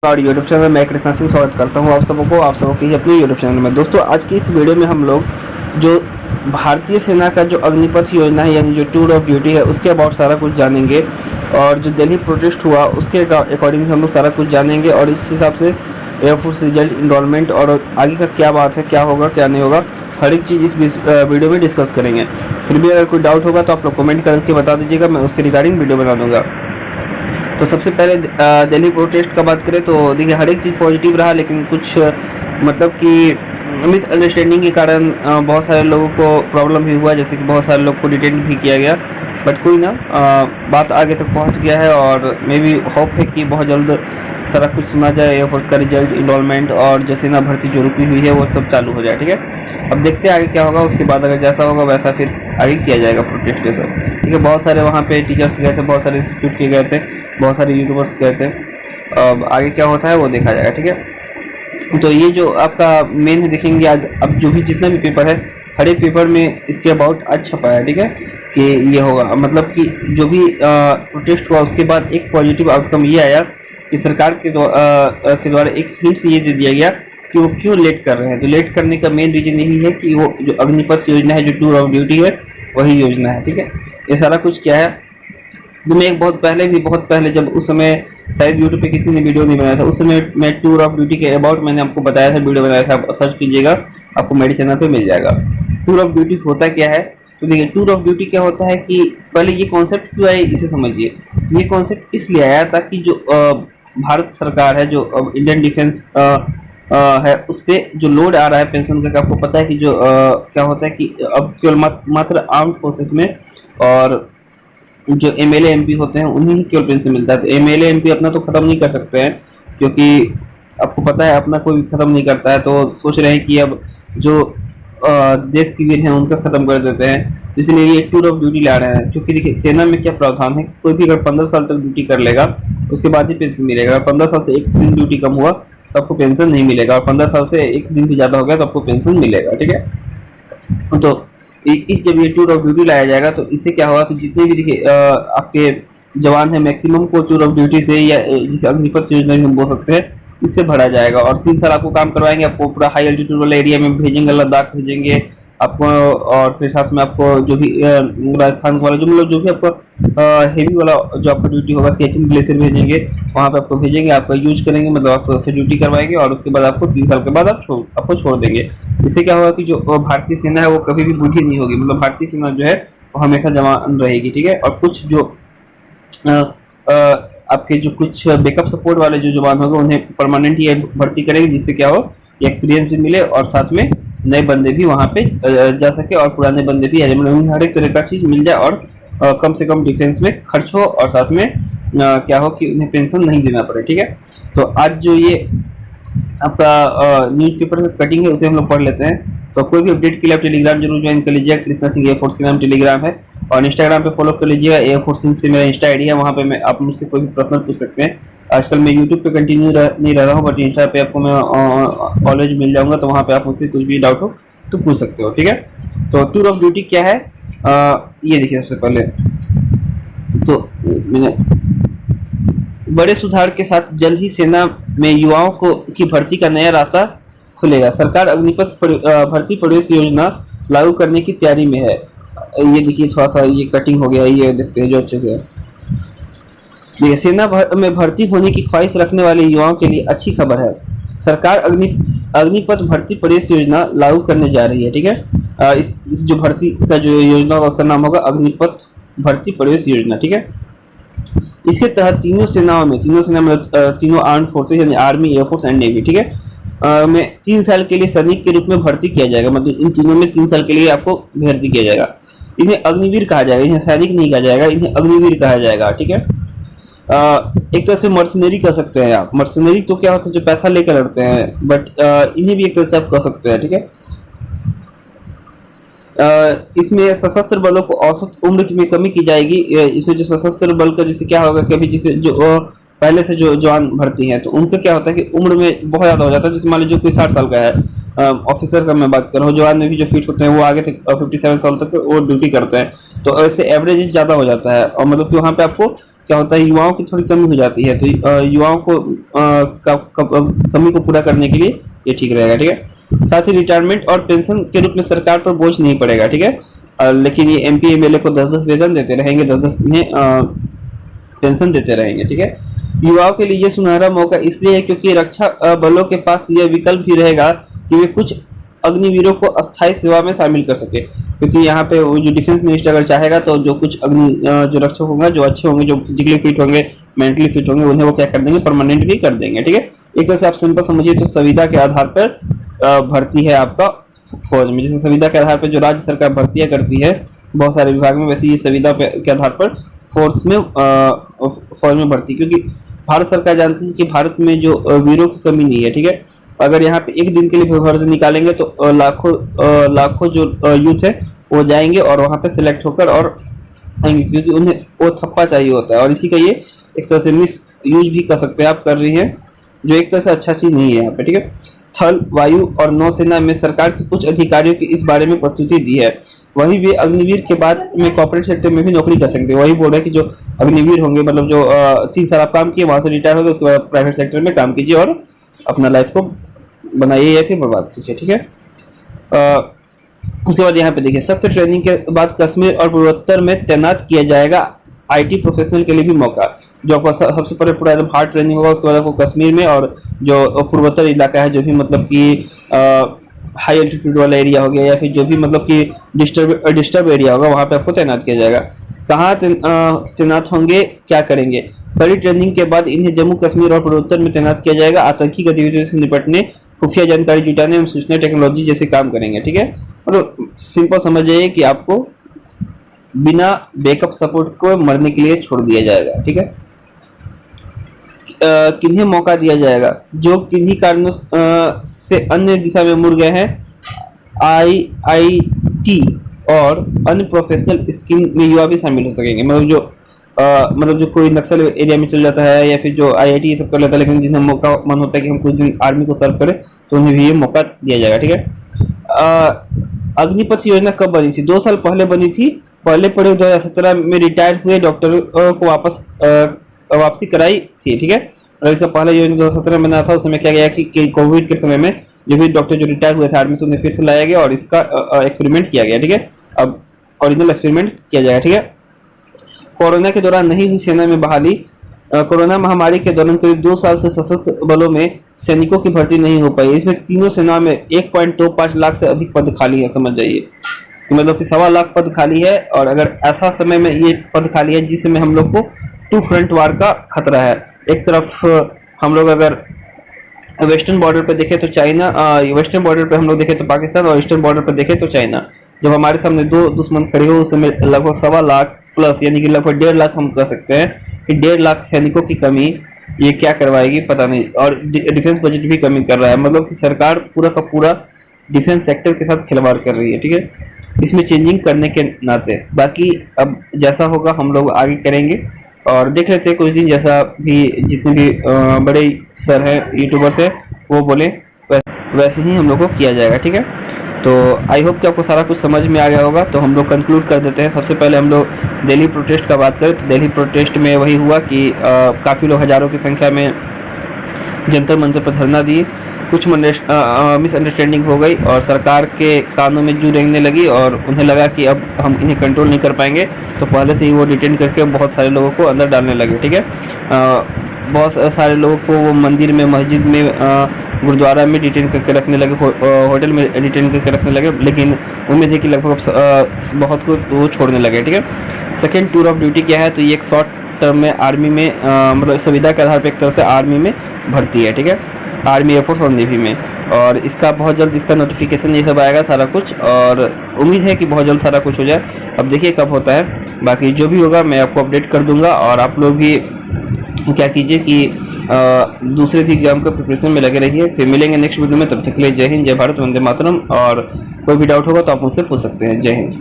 और YouTube channel में मैं कृष्णा सिंह स्वागत करता हूं आप सबको अपने यूट्यूब चैनल में। दोस्तों, आज की इस वीडियो में हम लोग जो भारतीय सेना का जो अग्निपथ योजना है यानी जो टूर ऑफ ड्यूटी है उसके अबाउट सारा कुछ जानेंगे, और जो दिल्ली प्रोटेस्ट हुआ उसके अकॉर्डिंग हम लोग सारा कुछ जानेंगे, और इस हिसाब से एयरफोर्स रिजल्ट इनरोलमेंट और आगे का क्या बात है, क्या होगा क्या नहीं होगा, हर एक चीज़ इस वीडियो में डिस्कस करेंगे। फिर भी अगर कोई डाउट होगा तो आप लोग कमेंट करके बता दीजिएगा, मैं उसके रिगार्डिंग वीडियो बना दूंगा। तो सबसे पहले दिल्ली प्रोटेस्ट का बात करें तो देखिए हर एक चीज़ पॉजिटिव रहा, लेकिन कुछ मतलब कि मिसअंडरस्टैंडिंग के कारण बहुत सारे लोगों को प्रॉब्लम भी हुआ, जैसे कि बहुत सारे लोग को डिटेन भी किया गया। बट कोई ना, बात आगे तक पहुंच गया है, और मे भी होप है कि बहुत जल्द सारा कुछ सुना जाए, एयरफोर्स का रिजल्ट, इनरोलमेंट और जो सेना भर्ती जो रुकी हुई है वो सब चालू हो जाए। ठीक है, अब देखते हैं आगे क्या होगा। उसके बाद अगर जैसा होगा वैसा फिर आगे किया जाएगा प्रोटेस्ट के सब। ठीक है, बहुत सारे वहाँ पे टीचर्स गए थे, बहुत सारे इंस्टीट्यूट के गए थे, बहुत सारे यूट्यूबर्स गए थे। अब आगे क्या होता है वो देखा जाएगा। ठीक है, तो ये जो आपका मेन है देखेंगे आज। अब जो भी जितना भी पेपर है, हर एक पेपर में इसके अबाउट आज छपा है। ठीक है, कि ये होगा, मतलब कि जो भी प्रोटेस्ट हुआ उसके बाद एक पॉजिटिव आउटकम ये आया कि सरकार के द्वारा एक हिंट्स ये दे दिया गया कि वो क्यों लेट कर रहे हैं। तो लेट करने का मेन रीजन यही है कि वो जो अग्निपथ योजना है, जो टूर ऑफ ड्यूटी है, वही योजना है। ठीक है, ये सारा कुछ क्या है, तो मैं बहुत पहले जब उस समय शायद यूट्यूब पे किसी ने वीडियो नहीं बनाया था, उस समय मैं टूर ऑफ ड्यूटी के अबाउट मैंने आपको बताया था, वीडियो बनाया था, आप सर्च कीजिएगा आपको मेरे चैनल पे मिल जाएगा। टूर ऑफ ड्यूटी होता क्या है, तो देखिए टूर ऑफ ड्यूटी क्या होता है कि पहले ये कॉन्सेप्ट क्यों आया इसे समझिए। ये कॉन्सेप्ट इसलिए आया ताकि जो भारत सरकार है, जो इंडियन डिफेंस है, उस पर जो लोड आ रहा है पेंशन का, आपको पता है कि जो क्या होता है कि अब केवल मात्र आर्म्ड फोर्सेस में और जो एमएलए एमपी होते हैं उन्हीं ही केवल पेंशन मिलता है। तो एमएलए एमपी अपना तो खत्म नहीं कर सकते हैं, क्योंकि आपको पता है अपना कोई भी खत्म नहीं करता है। तो सोच रहे हैं कि अब जो देश की वीर हैं उनका खत्म कर देते हैं, इसलिए ये टूर ऑफ ड्यूटी ला रहे हैं। क्योंकि देखिए सेना में क्या प्रावधान है, कोई भी अगर 15 साल तक ड्यूटी कर लेगा उसके बाद ही पेंशन मिलेगा। 15 साल से एक दिन ड्यूटी कम हुआ तो आपको पेंशन नहीं मिलेगा, और 15 साल से एक दिन भी ज़्यादा हो गया तो आपको पेंशन मिलेगा। ठीक है, तो इस जब ये टूर ऑफ ड्यूटी लाया जाएगा तो इससे क्या होगा कि जितने भी देखिए आपके जवान हैं, मैक्सिमम को टूर ऑफ ड्यूटी से या जिसे अग्निपथ योजना भी हम बोल सकते हैं, इससे भरा जाएगा। और 3 साल आपको काम करवाएंगे, आपको पूरा हाई एल्टीट्यूड वाला एरिया में भेजेंगे, लद्दाख भेजेंगे आपको, और फिर साथ में आपको जो भी राजस्थान वाला जो मतलब जो भी आपको हेवी वाला जो आपका ड्यूटी होगा, सियाचिन ग्लेशियर भेजेंगे, वहाँ पे आपको भेजेंगे, आपका यूज करेंगे, मतलब आपको से ड्यूटी करवाएंगे, और उसके बाद आपको 3 साल के बाद आपको छोड़ देंगे। इससे क्या होगा कि जो भारतीय सेना है वो कभी भी बूढ़ी नहीं होगी, मतलब भारतीय सेना जो है वो हमेशा जवान रहेगी। ठीक है, और कुछ जो आपके जो कुछ बैकअप सपोर्ट वाले जो जवान होंगे उन्हें परमानेंट ये भर्ती करेंगे, जिससे क्या हो एक्सपीरियंस भी मिले और साथ में नए बंदे भी वहाँ पे जा सके, और पुराने बंदे भी आ जाए, मतलब हर एक तरह का चीज़ मिल जाए, और कम से कम डिफेंस में खर्च हो, और साथ में क्या हो कि उन्हें पेंशन नहीं देना पड़े। ठीक है, तो आज जो ये आपका न्यूज़पेपर का कटिंग है उसे हम लोग पढ़ लेते हैं। तो कोई भी अपडेट के लिए आप टेलीग्राम जरूर ज्वाइन कर लीजिएगा, कृष्णा सिंह एयरफोर्स के नाम टेलीग्राम है, और इंस्टाग्राम पे फॉलो कर लीजिएगा, एयरफोर्स सिंह से मेरा इंस्टा आईडी है, वहाँ पे मैं आप मुझसे कोई भी प्रश्न पूछ सकते हैं। आजकल मैं यूट्यूब पे कंटिन्यू नहीं रह रहा हूँ, बट इंस्टा पे आपको मैं ऑलवेज मिल जाऊँगा, तो वहाँ पे आप मुझसे कुछ भी डाउट हो तो पूछ सकते हो। ठीक है, तो टूर ऑफ ड्यूटी क्या है, ये देखिए सबसे पहले तो मैंने बड़े सुधार के साथ जल्द ही सेना में युवाओं को की भर्ती का नया रास्ता खुलेगा। सरकार अग्निपथ भर्ती प्रवेश योजना लागू करने की तैयारी में है। ये देखिए थोड़ा सा ये कटिंग हो गया, ये देखते हैं जो अच्छे से। देखिए सेना में भर्ती होने की ख्वाहिश रखने वाले युवाओं के लिए अच्छी खबर है, सरकार अग्निपथ भर्ती प्रवेश योजना लागू करने जा रही है। ठीक है, इस जो भर्ती का जो योजना होगा उसका नाम होगा अग्निपथ भर्ती प्रवेश योजना। ठीक है, इसके तहत तीनों सेना में तीनों आर्म्ड फोर्सेज यानी आर्मी, एयरफोर्स एंड नेवी, ठीक है, में 3 साल के लिए सैनिक के रूप में भर्ती किया जाएगा। मतलब इन तीनों में 3 साल के लिए आपको भर्ती किया जाएगा। इन्हें अग्निवीर कहा जाएगा, इन्हें सैनिक नहीं कहा जाएगा, इन्हें अग्निवीर कहा जाएगा। ठीक है, एक तरह से मर्सनरी कह सकते हैं आप। मर्सनरी तो क्या होता है, जो पैसा लेकर लड़ते हैं, बट इन्हें भी एक तरह से आप कह सकते हैं। ठीक है, इसमें सशस्त्र बलों को औसत उम्र में कमी की जाएगी। इसमें जो सशस्त्र बल का जैसे क्या होगा कि अभी जैसे जो पहले से जो जवान भर्ती हैं तो उनका क्या होता है कि उम्र में बहुत ज़्यादा हो जाता है। जैसे मान लीजिए कोई 60 साल का है, ऑफिसर का मैं बात कर रहा हूँ, जवान में भी जो फिट होते हैं वो आगे तक 57 साल तक वो ड्यूटी करते हैं, तो ऐसे एवरेज ज़्यादा हो जाता है। और मतलब कि वहाँ पे आपको क्या होता है, युवाओं की थोड़ी कमी हो जाती है, तो युवाओं को कमी को पूरा करने के लिए ये ठीक रहेगा। ठीक है, साथ ही रिटायरमेंट और पेंशन के रूप में सरकार पर बोझ नहीं पड़ेगा। ठीक है, लेकिन ये MP MLA को 10-10 वेतन देते रहेंगे, 10-10 में पेंशन देते रहेंगे। ठीक है, युवाओं के लिए ये सुनहरा मौका इसलिए है क्योंकि रक्षा बलों के पास यह विकल्प भी रहेगा कि वे कुछ अग्निवीरों को अस्थायी सेवा में शामिल कर सके, क्योंकि यहाँ पे वो जो डिफेंस मिनिस्टर अगर चाहेगा तो जो कुछ जो रक्षक होंगे, जो अच्छे होंगे, जो फिजिकली फिट होंगे, मेंटली फिट होंगे, उन्हें वो क्या कर देंगे, परमानेंट भी कर देंगे। ठीक है, एक तरह से आप सिंपल समझिए तो संविदा के आधार पर भर्ती है आपका फौज में। जैसे संविदा के आधार पर जो राज्य सरकार भर्तियां करती है बहुत सारे विभाग में, वैसे ये संविदा के आधार पर फोर्स में फौज में भर्ती, क्योंकि भारत सरकार जानती है कि भारत में जो वीरों की कमी नहीं है। ठीक है, अगर यहाँ पे एक दिन के लिए भर्ती निकालेंगे तो लाखों जो यूथ है वो जाएंगे और वहाँ पे सिलेक्ट होकर और आएंगे, क्योंकि उन्हें वो थप्पा चाहिए होता है। और इसी का ये एक तरह से मिस यूज भी कर सकते हैं, आप कर रही हैं, जो एक तरह से अच्छा चीज नहीं है यहाँ पे। ठीक है, थल, वायु और नौसेना में सरकार के कुछ अधिकारियों की इस बारे में प्रस्तुति दी है। वही वे अग्निवीर के बाद में कॉर्पोरेट सेक्टर में भी नौकरी कर सकते हैं। वही बोल रहे हैं कि जो अग्निवीर होंगे, मतलब जो 3 साल आप काम किए, वहां से रिटायर हो गए, उसके बाद प्राइवेट सेक्टर में काम कीजिए और अपना लाइफ को बनाइए या फिर बर्बाद कीजिए। ठीक है, उसके बाद यहाँ पे देखिए, सख्त ट्रेनिंग के बाद कश्मीर और पूर्वोत्तर में तैनात किया जाएगा IT प्रोफेशनल के लिए भी मौका। जो आपका सबसे पहले पूरा एकदम हार्ड ट्रेनिंग होगा, उसके बाद आपको कश्मीर में और जो पूर्वोत्तर इलाका है, जो भी मतलब कि हाई एल्टीट्यूड वाला एरिया हो गया या फिर जो भी मतलब कि डिस्टर्ब एरिया होगा, वहाँ पे आपको तैनात किया जाएगा। कहाँ तैनात होंगे, क्या करेंगे? कड़ी ट्रेनिंग के बाद इन्हें जम्मू कश्मीर और पूर्वोत्तर में तैनात किया जाएगा। आतंकी गतिविधियों से निपटने, खुफिया जानकारी जुटाने एवं सूचना टेक्नोलॉजी जैसे काम करेंगे। ठीक है, और सिंपल समझ जाइए कि आपको बिना बैकअप सपोर्ट को मरने के लिए छोड़ दिया जाएगा। ठीक है, किन्हें मौका दिया जाएगा? जो किन्हीं कारणों से अन्य दिशा में मुड़ गए हैं, IIT और अन्य प्रोफेशनल स्कीम में युवा भी शामिल हो सकेंगे। मतलब जो कोई नक्सल एरिया में चल जाता है या फिर जो IIT ये सब कर लेता है, लेकिन जिन्हें मौका मन होता है कि हम कुछ दिन आर्मी को सर्व करें, तो उन्हें भी ये मौका दिया जाएगा। ठीक है, अग्निपथ योजना कब बनी थी? 2 साल पहले बनी थी। पहले पढ़े 2017 में रिटायर हुए डॉक्टर को वापसी कराई थी। ठीक है, और इसका पहला योजना 2017 में बना था। उस समय क्या गया कि कोविड के समय में जो भी डॉक्टर जो रिटायर हुए थे आर्मी से, उन्हें फिर से लाया गया और इसका एक्सपेरिमेंट किया गया। ठीक है, अब ओरिजिनल एक्सपेरिमेंट किया जाएगा। ठीक है, कोरोना के दौरान नहीं हुई सेना में बहाली। कोरोना महामारी के दौरान करीब 2 साल से सशस्त्र बलों में सैनिकों की भर्ती नहीं हो पाई। इसमें तीनों सेनाओं में 1.25 लाख से अधिक पद खाली है। समझ जाइए, मतलब कि 1.25 लाख पद खाली है। और अगर ऐसा समय में ये पद खाली है जिसमें हम लोग को 2 फ्रंट वार का खतरा है। एक तरफ हम लोग अगर वेस्टर्न बॉर्डर पे देखें तो चाइना, वेस्टर्न बॉर्डर पे हम लोग देखें तो पाकिस्तान, और ईस्टर्न बॉर्डर पे देखें तो चाइना। जब हमारे सामने 2 दुश्मन खड़े हो, उस समय लगभग 1.25 लाख प्लस, यानी कि लगभग 1.5 लाख हम कह सकते हैं कि 1.5 लाख सैनिकों की कमी ये क्या करवाएगी पता नहीं। और डिफेंस बजट भी कमी कर रहा है, मतलब कि सरकार पूरा का पूरा डिफेंस सेक्टर के साथ खिलवाड़ कर रही है। ठीक है, इसमें चेंजिंग करने के नाते, बाकी अब जैसा होगा हम लोग आगे करेंगे और देख लेते हैं कुछ दिन, जैसा भी जितने भी बड़े सर हैं, यूट्यूबर्स हैं, वो बोले वैसे ही हम लोग को किया जाएगा। ठीक है, तो आई होप कि आपको सारा कुछ समझ में आ गया होगा। तो हम लोग कंक्लूड कर देते हैं। सबसे पहले हम लोग दिल्ली प्रोटेस्ट का बात करें तो दिल्ली प्रोटेस्ट में वही हुआ कि काफ़ी लोग हज़ारों की संख्या में जंतर मंतर पर धरना दिए। कुछ मिसअंडरस्टैंडिंग हो गई और सरकार के कानों में जू रेंगने लगी और उन्हें लगा कि अब हम इन्हें कंट्रोल नहीं कर पाएंगे, तो पहले से ही वो डिटेन करके बहुत सारे लोगों को अंदर डालने लगे। ठीक है, बहुत सारे लोगों को वो मंदिर में, मस्जिद में, गुरुद्वारा में डिटेन करके रखने लगे, होटल में डिटेन करके रखने लगे, लेकिन उम्मीद है कि लगभग बहुत को वो छोड़ने लगे। ठीक है, सेकेंड टूर ऑफ ड्यूटी क्या है? तो ये एक शॉर्ट टर्म में आर्मी में मतलब संविदा के आधार पर एक तरह से आर्मी में भर्ती है। ठीक है, आर्मी, एयरफोर्स और नेवी में, और इसका बहुत जल्द इसका नोटिफिकेशन ये सब आएगा सारा कुछ, और उम्मीद है कि बहुत जल्द सारा कुछ हो जाए। अब देखिए कब होता है, बाकी जो भी होगा मैं आपको अपडेट कर दूंगा। और आप लोग भी क्या कीजिए कि दूसरे भी एग्जाम का प्रिपरेशन में लगे रहिए। फिर मिलेंगे नेक्स्ट वीडियो में, तब तक के लिए जय हिंद, जय भारत, वंदे मातरम। और कोई भी डाउट होगा तो आप मुझसे पूछ सकते हैं। जय हिंद।